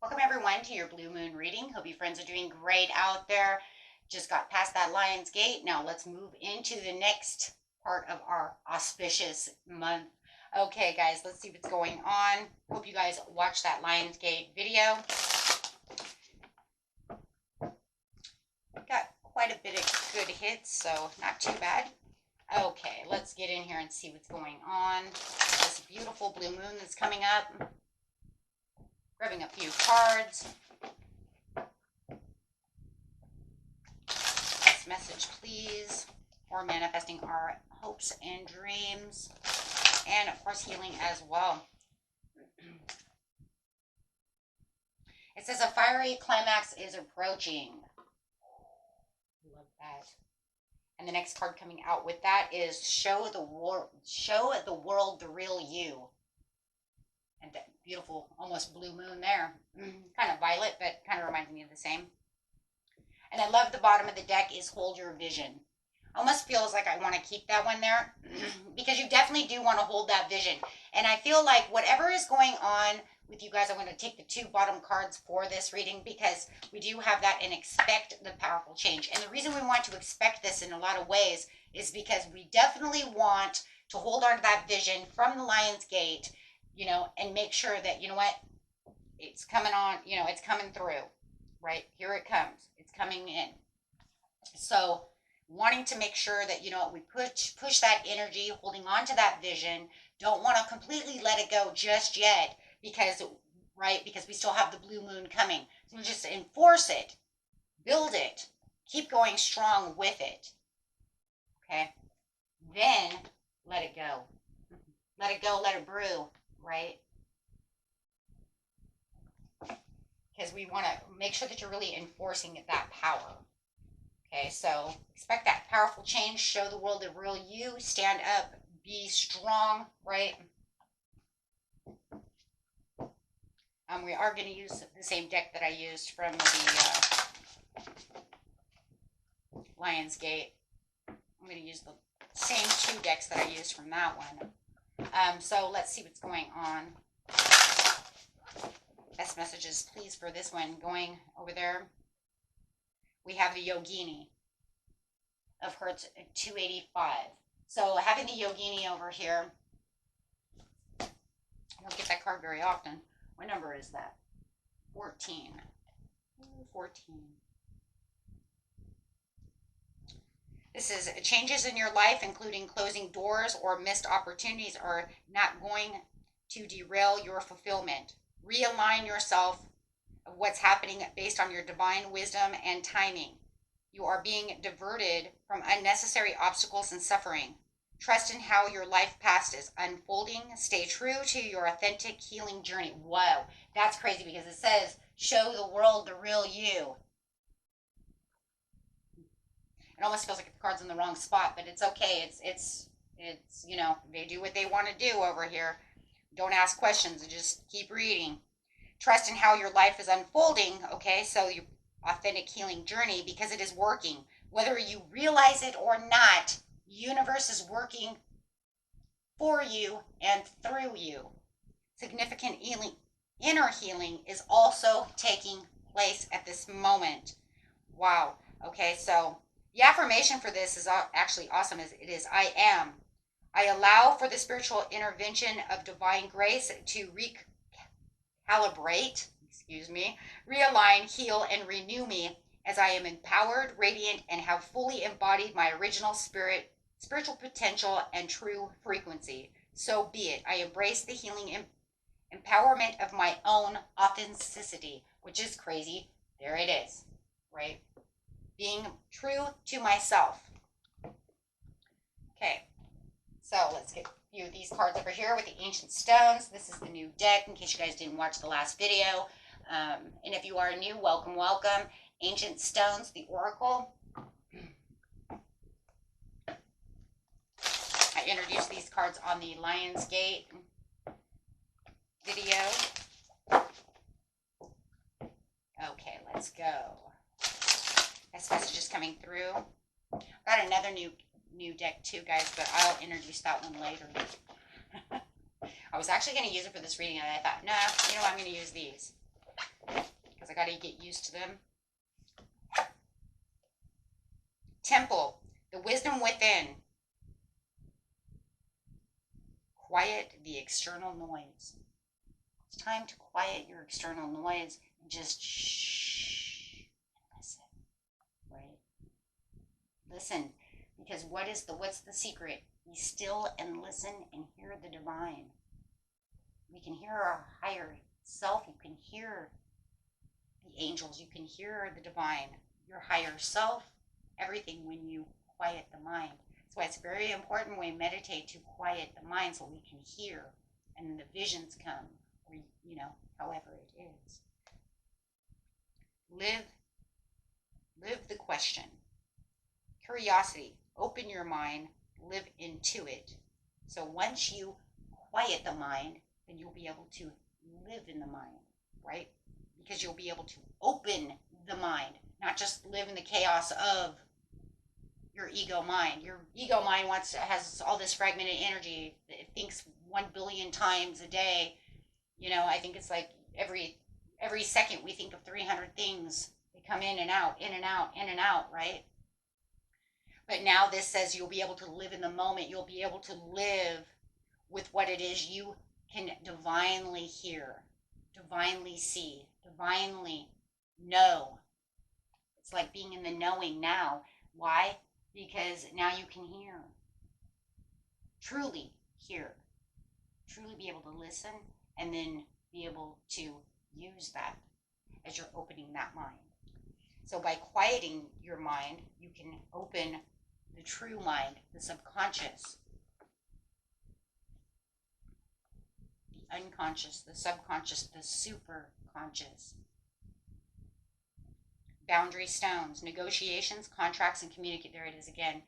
Welcome everyone to your blue moon reading. Hope you friends are doing great out there. Just got past that Lion's Gate. Now let's move into the next part of our auspicious month. Okay guys, let's see what's going on. Hope you guys watched that Lion's Gate video. Got quite a bit of good hits, so not too bad. Okay, let's get in here and see what's going on. This beautiful blue moon that's coming up. Grabbing a few cards. This message, please. Or manifesting our hopes and dreams. And, of course, healing as well. It says a fiery climax is approaching. Love that. And the next card coming out with that is show the world the real you. And that beautiful, almost blue moon there. Kind of violet, but kind of reminds me of the same. And I love the bottom of the deck is hold your vision. Almost feels like I want to keep that one there because you definitely do want to hold that vision. And I feel like whatever is going on with you guys, I'm going to take the two bottom cards for this reading because we do have that and expect the powerful change. And the reason we want to expect this in a lot of ways is because we definitely want to hold on to that vision from the Lion's Gate, you know, and make sure that, you know what, it's coming on, you know, it's coming through, right? Here it comes. It's coming in. So wanting to make sure that, you know, we push that energy, holding on to that vision, don't want to completely let it go just yet because, right, because we still have the blue moon coming. So just enforce it, build it, keep going strong with it, okay? Then let it go. Let it go, let it brew. Right? Because we want to make sure that you're really enforcing that power. Okay, so expect that powerful change. Show the world the real you. Stand up. Be strong. Right? We are going to use the same deck that I used from the Lion's Gate. I'm going to use the same two decks that I used from that one. So let's see what's going on. Best messages, please, for this one. Going over there, we have the Yogini of Hertz 285. So having the Yogini over here, I don't get that card very often. What number is that? 14. 14. This is changes in your life, including closing doors or missed opportunities, are not going to derail your fulfillment. Realign yourself of what's happening based on your divine wisdom and timing. You are being diverted from unnecessary obstacles and suffering. Trust in how your life past is unfolding. Stay true to your authentic healing journey. Whoa, that's crazy because it says, show the world the real you. It almost feels like the card's in the wrong spot, but it's okay. It's you know, they do what they want to do over here. Don't ask questions and just keep reading. Trust in how your life is unfolding, okay? So your authentic healing journey, because it is working. Whether you realize it or not, the universe is working for you and through you. Significant healing, inner healing is also taking place at this moment. Wow. Okay, so the affirmation for this is actually awesome. It is, I am. I allow for the spiritual intervention of divine grace to recalibrate, realign, heal, and renew me as I am empowered, radiant, and have fully embodied my original spiritual potential and true frequency. So be it. I embrace the healing empowerment of my own authenticity, which is crazy. There it is, right? Being true to myself. Okay, so let's get a few of these cards over here with the Ancient Stones. This is the new deck in case you guys didn't watch the last video. And if you are new, welcome, welcome. Ancient Stones, the Oracle. I introduced these cards on the Lion's Gate video. Okay, let's go. This message is coming through. Got another new deck too, guys, but I'll introduce that one later. I was actually going to use it for this reading, and I thought, nah, you know what, I'm going to use these. because I got to get used to them. Temple, the wisdom within. Quiet the external noise. It's time to quiet your external noise and just shh and listen, right? Listen, because what's the secret? Be still and listen and hear the divine. We can hear our higher self. You can hear the angels. You can hear the divine, your higher self, everything when you quiet the mind. That's why it's very important when we meditate to quiet the mind so we can hear and the visions come, or, however it is. Live the question. Curiosity. Open your mind. Live into it. So once you quiet the mind, then you'll be able to live in the mind, right? Because you'll be able to open the mind, not just live in the chaos of your ego mind. Your ego mind has all this fragmented energy. It thinks 1 billion times a day. I think it's like every second we think of 300 things. They come in and out, in and out, in and out, right? But now this says you'll be able to live in the moment. You'll be able to live with what it is you can divinely hear, divinely see, divinely know. It's like being in the knowing now. Why? Because now you can hear. Truly hear. Truly be able to listen and then be able to use that as you're opening that mind. So by quieting your mind, you can open the true mind, the subconscious, the unconscious, the subconscious, the superconscious. Boundary stones, negotiations, contracts, and communicate. There it is again.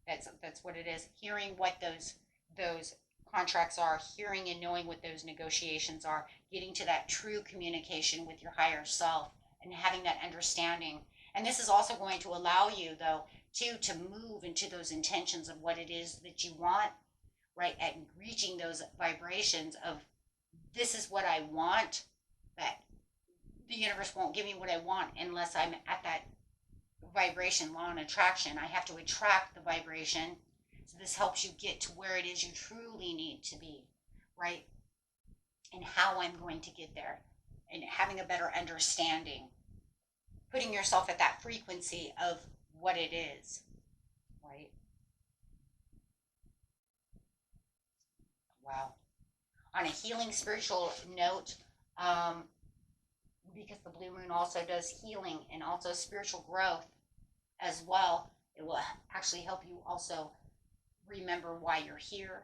That's what it is. Hearing what those contracts are, hearing and knowing what those negotiations are, getting to that true communication with your higher self and having that understanding. And this is also going to allow you, though, to move into those intentions of what it is that you want, right? At reaching those vibrations of this is what I want, that the universe won't give me what I want unless I'm at that vibration, law and attraction. I have to attract the vibration. So this helps you get to where it is you truly need to be, right? And how I'm going to get there and having a better understanding. Putting yourself at that frequency of what it is, right? Wow. On a healing spiritual note, because the blue moon also does healing and also spiritual growth as well, it will actually help you also remember why you're here,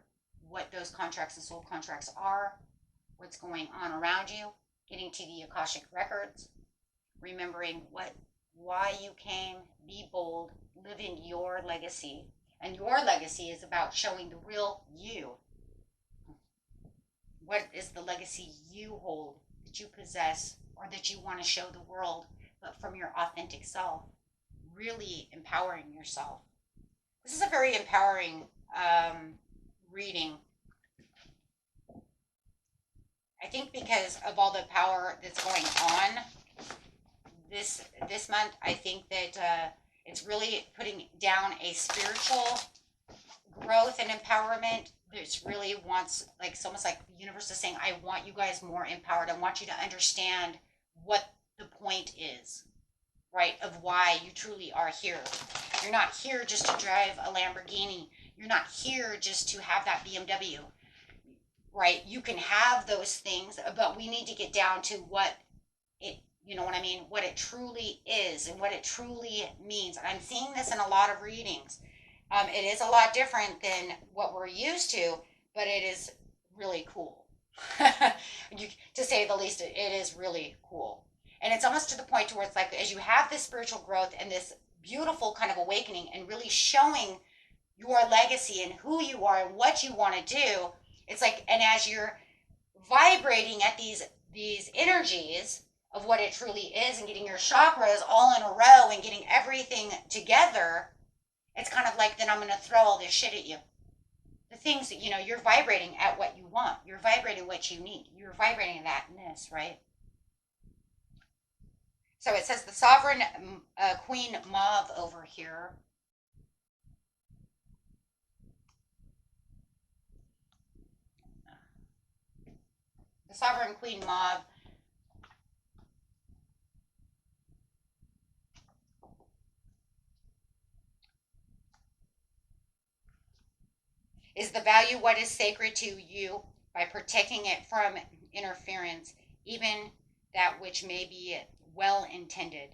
what those contracts and soul contracts are, what's going on around you, getting to the Akashic records, remembering why you came, be bold, live in your legacy. And your legacy is about showing the real you. What is the legacy you hold, that you possess, or that you want to show the world, but from your authentic self? Really empowering yourself. This is a very empowering reading. I think because of all the power that's going on this month, I think that it's really putting down a spiritual growth and empowerment. It's really wants, like, it's almost like the universe is saying, I want you guys more empowered. I want you to understand what the point is, right, of why you truly are here. You're not here just to drive a Lamborghini. You're not here just to have that BMW, right? You can have those things, but we need to get down to what it, you know what I mean, what it truly is and what it truly means. And I'm seeing this in a lot of readings. It is a lot different than what we're used to, but it is really cool. To say the least, it is really cool. And it's almost to the point to where it's like, as you have this spiritual growth and this beautiful kind of awakening and really showing your legacy and who you are and what you want to do, it's like, and as you're vibrating at these energies of what it truly is and getting your chakras all in a row and getting everything together, it's kind of like, then I'm going to throw all this shit at you. The things that, you're vibrating at what you want. You're vibrating what you need. You're vibrating that and this, right? So it says the sovereign queen mauve over here. The sovereign queen mauve is the value what is sacred to you by protecting it from interference, even that which may be well intended.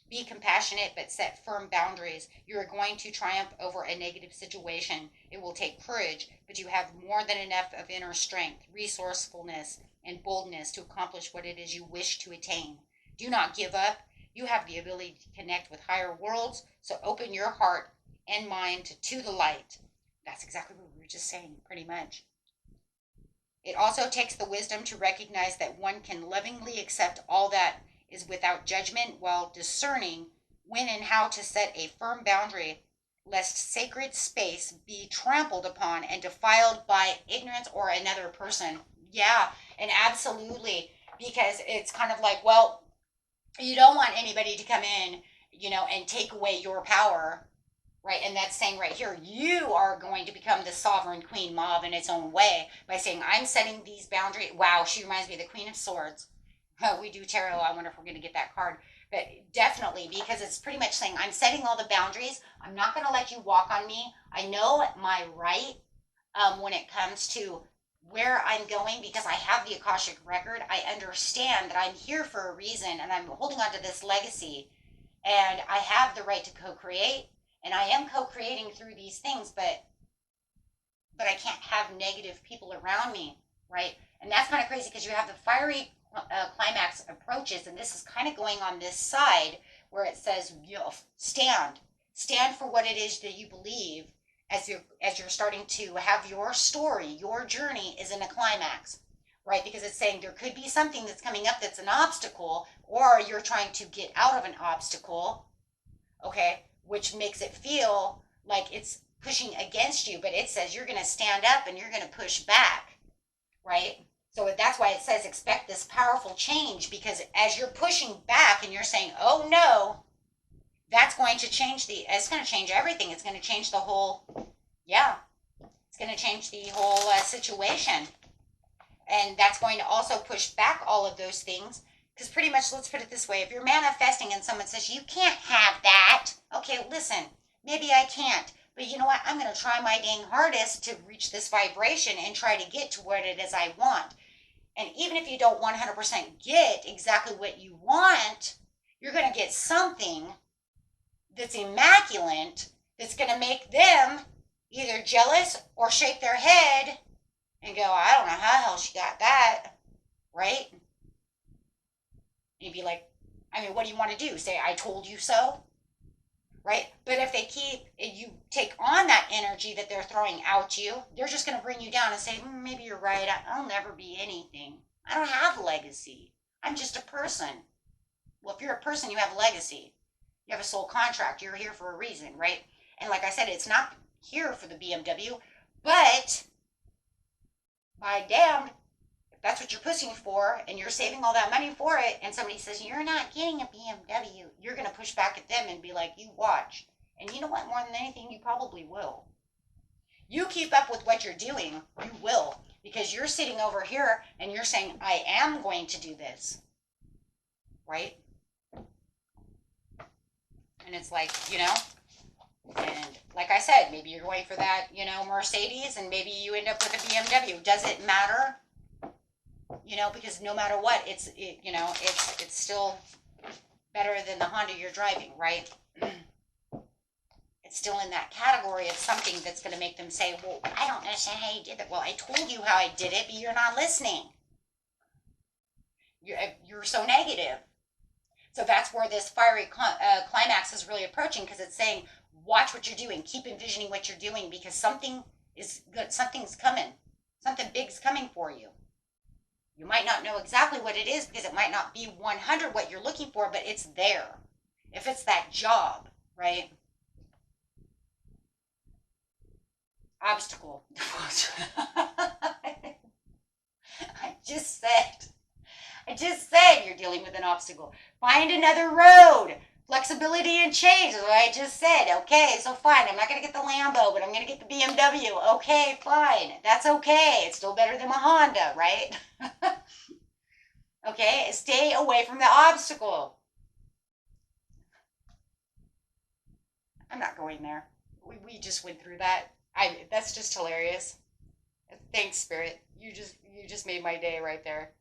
Be compassionate, but set firm boundaries. You are going to triumph over a negative situation. It will take courage, but you have more than enough of inner strength, resourcefulness, and boldness to accomplish what it is you wish to attain. Do not give up. You have the ability to connect with higher worlds, so open your heart and mind to the light. That's exactly what we were just saying, pretty much. It also takes the wisdom to recognize that one can lovingly accept all that is without judgment while discerning when and how to set a firm boundary, lest sacred space be trampled upon and defiled by ignorance or another person. Yeah, and absolutely, because it's kind of like, well, you don't want anybody to come in, and take away your power, right? And that's saying right here, you are going to become the sovereign queen mauve in its own way by saying, I'm setting these boundaries. Wow, she reminds me of the Queen of Swords. We do tarot. I wonder if we're going to get that card. But definitely, because it's pretty much saying, I'm setting all the boundaries. I'm not going to let you walk on me. I know my right when it comes to where I'm going because I have the Akashic record. I understand that I'm here for a reason and I'm holding on to this legacy. And I have the right to co-create. And I am co-creating through these things, but I can't have negative people around me, right? And that's kind of crazy because you have the fiery climax approaches, and this is kind of going on this side where it says, stand for what it is that you believe as you're starting to have your story, your journey is in a climax, right? Because it's saying there could be something that's coming up that's an obstacle, or you're trying to get out of an obstacle, okay, which makes it feel like it's pushing against you, but it says you're going to stand up and you're going to push back, right? So that's why it says expect this powerful change, because as you're pushing back and you're saying, oh no, that's going to change it's going to change everything. It's going to change the whole, it's going to change the whole situation. And that's going to also push back all of those things. Because pretty much, let's put it this way, if you're manifesting and someone says, you can't have that, okay, listen, maybe I can't. But you know what? I'm going to try my dang hardest to reach this vibration and try to get to what it is I want. And even if you don't 100% get exactly what you want, you're going to get something that's immaculate that's going to make them either jealous or shake their head and go, I don't know how the hell she got that, right? And you'd be like, I mean, what do you want to do? Say, I told you so? Right? But if you take on that energy that they're throwing out you, they're just going to bring you down and say, maybe you're right. I'll never be anything. I don't have legacy. I'm just a person. Well, if you're a person, you have legacy. You have a soul contract. You're here for a reason, right? And like I said, it's not here for the BMW, but by damned, if that's what you're pushing for and you're saving all that money for it, and somebody says, you're not getting a BMW, you're going to push back at them and be like, you watch. And you know what? More than anything, you probably will. You keep up with what you're doing, you will. Because you're sitting over here and you're saying, I am going to do this. Right? And it's like, and like I said, maybe you're going for that, Mercedes, and maybe you end up with a BMW. Does it matter? Because no matter what, it's still better than the Honda you're driving, right? It's still in that category of something that's going to make them say, well, I don't understand how you did that. Well, I told you how I did it, but you're not listening. You're so negative. So that's where this fiery climax is really approaching, because it's saying, watch what you're doing. Keep envisioning what you're doing, because something is good. Something's coming. Something big's coming for you. You might not know exactly what it is, because it might not be 100 what you're looking for, but it's there. If it's that job, right? Obstacle. I just said I just said you're dealing with an obstacle. Find another road. Flexibility and change is what I just said. Okay, so fine. I'm not going to get the Lambo, but I'm going to get the BMW. Okay, fine. That's okay. It's still better than my Honda, right? Okay, stay away from the obstacle. I'm not going there. We just went through that. That's just hilarious. Thanks, Spirit. You just made my day right there.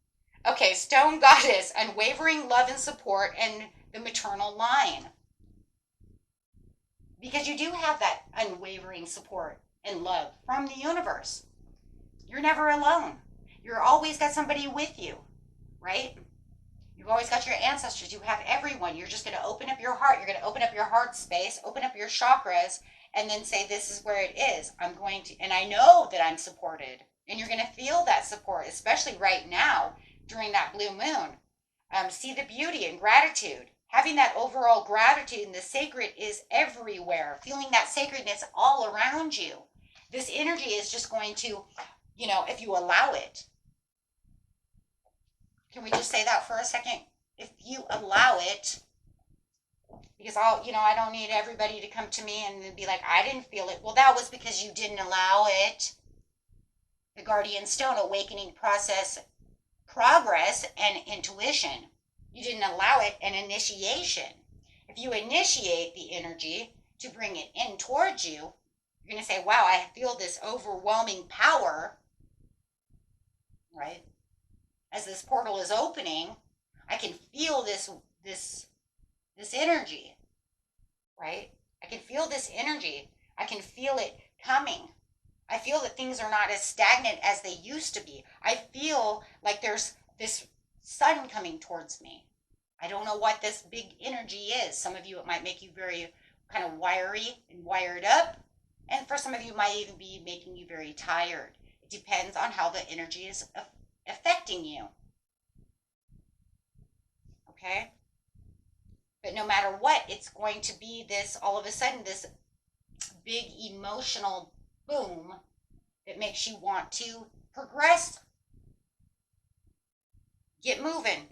Okay, Stone Goddess, unwavering love and support, and the maternal line. Because you do have that unwavering support and love from the universe. You're never alone. You're always got somebody with you, right? You've always got your ancestors. You have everyone. You're just going to open up your heart. You're going to open up your heart space, open up your chakras, and then say, this is where it is. I'm going to, and I know that I'm supported. And you're going to feel that support, especially right now during that blue moon. See the beauty and gratitude. Having that overall gratitude and the sacred is everywhere. Feeling that sacredness all around you. This energy is just going to, if you allow it. Can we just say that for a second? If you allow it, because I don't need everybody to come to me and be like, I didn't feel it. Well, that was because you didn't allow it. The Guardian Stone awakening process, progress, and intuition. You didn't allow it, and initiation. If you initiate the energy to bring it in towards you, you're going to say, wow, I feel this overwhelming power, right? As this portal is opening, I can feel this energy, right? I can feel this energy. I can feel it coming. I feel that things are not as stagnant as they used to be. I feel like there's this sun coming towards me. I don't know what this big energy is. Some of you, it might make you very kind of wiry and wired up. And for some of you, it might even be making you very tired. It depends on how the energy is affecting you. Okay? But no matter what, it's going to be this, all of a sudden, this big emotional boom that makes you want to progress. Get moving.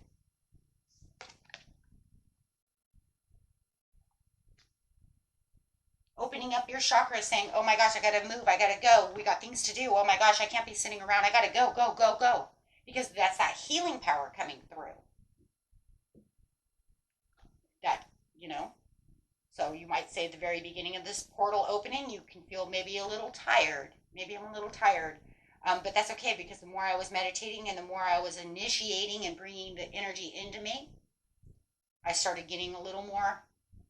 Opening up your chakras, saying, oh my gosh, I gotta move, I gotta go, we got things to do, oh my gosh, I can't be sitting around, I gotta go, go, go, go. Because that's that healing power coming through. That, so you might say at the very beginning of this portal opening, you can feel maybe a little tired. Maybe I'm a little tired. But that's okay, because the more I was meditating and the more I was initiating and bringing the energy into me, I started getting a little more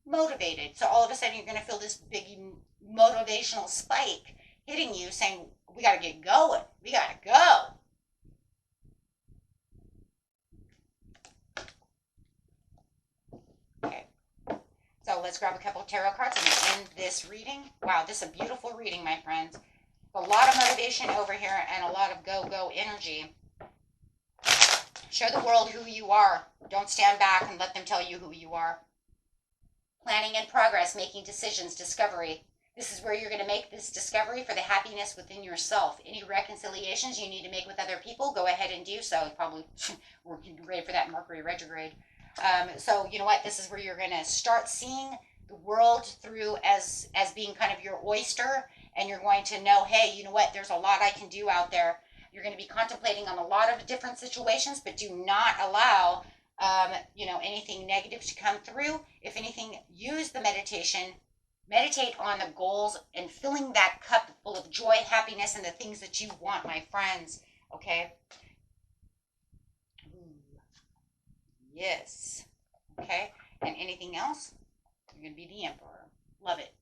motivated. So all of a sudden you're going to feel this big motivational spike hitting you, saying, we got to get going. We got to go. Okay. So let's grab a couple of tarot cards and end this reading. Wow, this is a beautiful reading, my friends. A lot of motivation over here and a lot of go energy. Show the world who you are. Don't stand back and let them tell you who you are. Planning in progress, making decisions, discovery. This is where you're going to make this discovery for the happiness within yourself. Any reconciliations you need to make with other people, go ahead and do so. Probably we're ready for that Mercury retrograde. So you know what? This is where you're going to start seeing the world through as being kind of your oyster, and you're going to know, hey, you know what? There's a lot I can do out there. You're going to be contemplating on a lot of different situations, but do not allow anything negative to come through. If anything, use the meditation. Meditate on the goals and filling that cup full of joy, happiness, and the things that you want, my friends. Okay? Ooh. Yes. Okay? And anything else? You're going to be the emperor. Love it.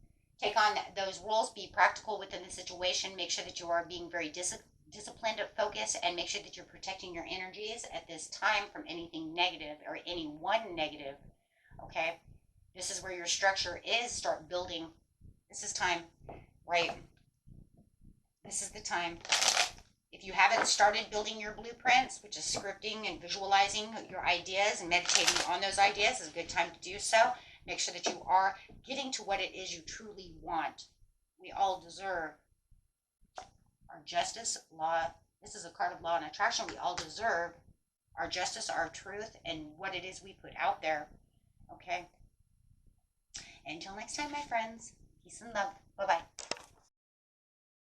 Take on those roles. Be practical within the situation. Make sure that you are being very disciplined, focused, and make sure that you're protecting your energies at this time from anything negative or anyone negative. Okay? This is where your structure is. Start building. This is time, right? This is the time. If you haven't started building your blueprints, which is scripting and visualizing your ideas and meditating on those ideas, is a good time to do so. Make sure that you are getting to what it is you truly want. We all deserve our justice, law. This is a card of law and attraction. We all deserve our justice, our truth, and what it is we put out there. Okay? Until next time, my friends, peace and love. Bye-bye.